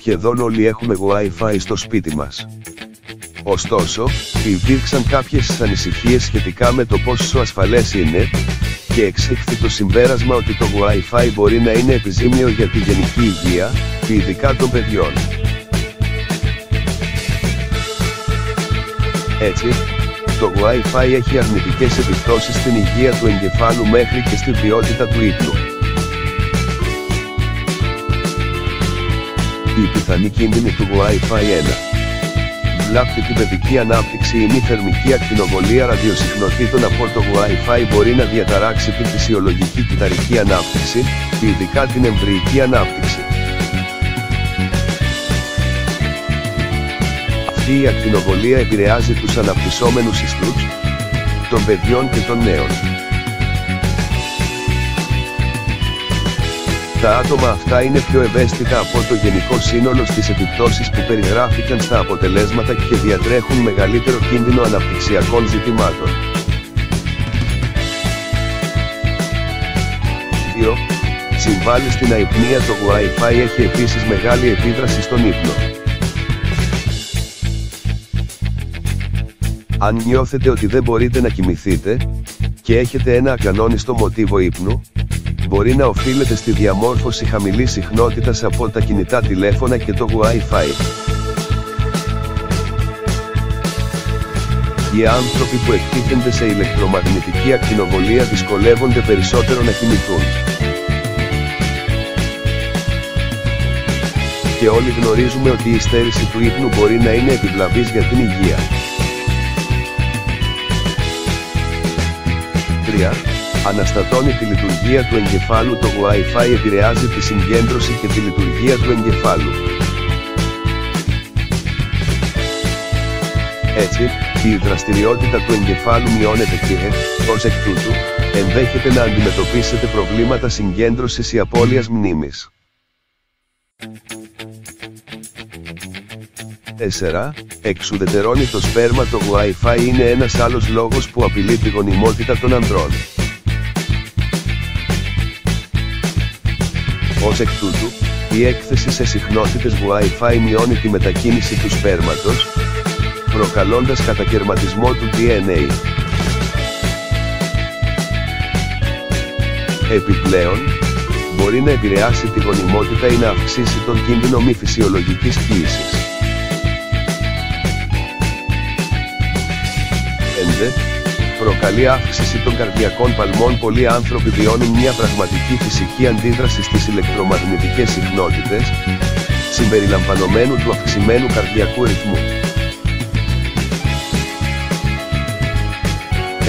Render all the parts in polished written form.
σχεδόν όλοι έχουμε Wi-Fi στο σπίτι μας. Ωστόσο, υπήρξαν κάποιες ανησυχίες σχετικά με το πόσο ασφαλές είναι, και εξήχθη το συμπέρασμα ότι το Wi-Fi μπορεί να είναι επιζήμιο για τη γενική υγεία, ειδικά των παιδιών. Έτσι, το Wi-Fi έχει αρνητικές επιπτώσεις στην υγεία του εγκεφάλου μέχρι και στη ποιότητα του ύπνου. Η πιθανή κίνδυνη του Wi-Fi 1. Βλάπτει την παιδική ανάπτυξη. Η μη θερμική ακτινοβολία ραδιοσυχνοτήτων από το Wi-Fi μπορεί να διαταράξει τη φυσιολογική κυταρική ανάπτυξη, ειδικά την εμβρυϊκή ανάπτυξη. Αυτή η ακτινοβολία επηρεάζει τους αναπτυσσόμενους ιστούς των παιδιών και των νέων. Τα άτομα αυτά είναι πιο ευαίσθητα από το γενικό σύνολο στις επιπτώσεις που περιγράφηκαν στα αποτελέσματα και διατρέχουν μεγαλύτερο κίνδυνο αναπτυξιακών ζητημάτων. 2. Συμβάλλει στην αϊπνία. Το Wi-Fi έχει επίσης μεγάλη επίδραση στον ύπνο. Αν νιώθετε ότι δεν μπορείτε να κοιμηθείτε, και έχετε ένα ακανόνιστο μοτίβο ύπνου, μπορεί να οφείλεται στη διαμόρφωση χαμηλής συχνότητας από τα κινητά τηλέφωνα και το Wi-Fi. Οι άνθρωποι που εκτίθενται σε ηλεκτρομαγνητική ακτινοβολία δυσκολεύονται περισσότερο να κοιμηθούν. Και όλοι γνωρίζουμε ότι η στέρηση του ύπνου μπορεί να είναι επιβλαβής για την υγεία. 3. Αναστατώνει τη λειτουργία του εγκεφάλου. Το Wi-Fi επηρεάζει τη συγκέντρωση και τη λειτουργία του εγκεφάλου. Έτσι, η δραστηριότητα του εγκεφάλου μειώνεται και, ως εκ τούτου, ενδέχεται να αντιμετωπίσετε προβλήματα συγκέντρωσης ή απώλειας μνήμης. 4. Εξουδετερώνει το σπέρμα. Το Wi-Fi είναι ένας άλλος λόγος που απειλεί τη γονιμότητα των ανδρών. Ως εκ τούτου, η έκθεση σε συχνότητες Wi-Fi μειώνει τη μετακίνηση του σπέρματος, προκαλώντας κατακαιρματισμό του DNA. Επιπλέον, μπορεί να επηρεάσει τη γονιμότητα ή να αυξήσει τον κίνδυνο μη φυσιολογικής ποίησης. 5. Προκαλεί αύξηση των καρδιακών παλμών. Πολλοί άνθρωποι βιώνουν μια πραγματική φυσική αντίδραση στις ηλεκτρομαγνητικές συχνότητες, συμπεριλαμβανομένου του αυξημένου καρδιακού ρυθμού.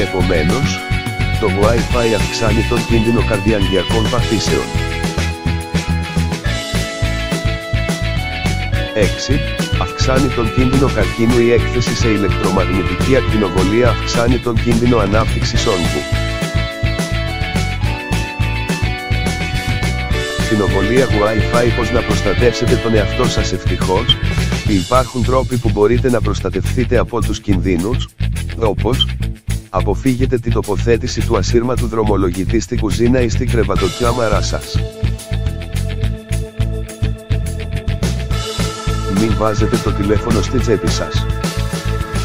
Επομένως, το Wi-Fi αυξάνει τον κίνδυνο καρδιαγγειακών παθήσεων. 6. Αυξάνει τον κίνδυνο καρκίνου. Η έκθεση σε ηλεκτρομαγνητική ακτινοβολία αυξάνει τον κίνδυνο ανάπτυξης όγκου. Ακτινοβολία Wi-Fi. Πώς να προστατεύσετε τον εαυτό σας? Ευτυχώς, υπάρχουν τρόποι που μπορείτε να προστατευθείτε από τους κινδύνους, όπως αποφύγετε την τοποθέτηση του ασύρματου δρομολογητή στην κουζίνα ή στην κρεβατοκάμαρά σας. Μην βάζετε το τηλέφωνο στη τσέπη σας.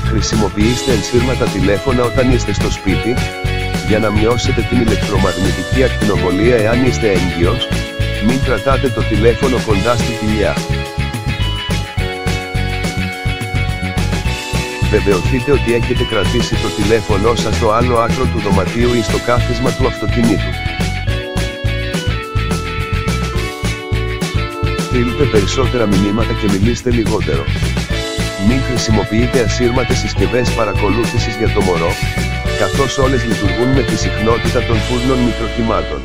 Χρησιμοποιήστε ενσύρματα τηλέφωνα όταν είστε στο σπίτι, για να μειώσετε την ηλεκτρομαγνητική ακτινοβολία. Εάν είστε έγκυος, μην κρατάτε το τηλέφωνο κοντά στη κοιλιά. Βεβαιωθείτε ότι έχετε κρατήσει το τηλέφωνο σας στο άλλο άκρο του δωματίου ή στο κάθισμα του αυτοκινήτου. Στείλτε περισσότερα μηνύματα και μιλήστε λιγότερο. Μην χρησιμοποιείτε ασύρματες συσκευές παρακολούθησης για το μωρό, καθώς όλες λειτουργούν με τη συχνότητα των φούρνων μικροκυμάτων.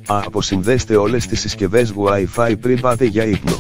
Αποσυνδέστε όλες τις συσκευές Wi-Fi πριν πάτε για ύπνο.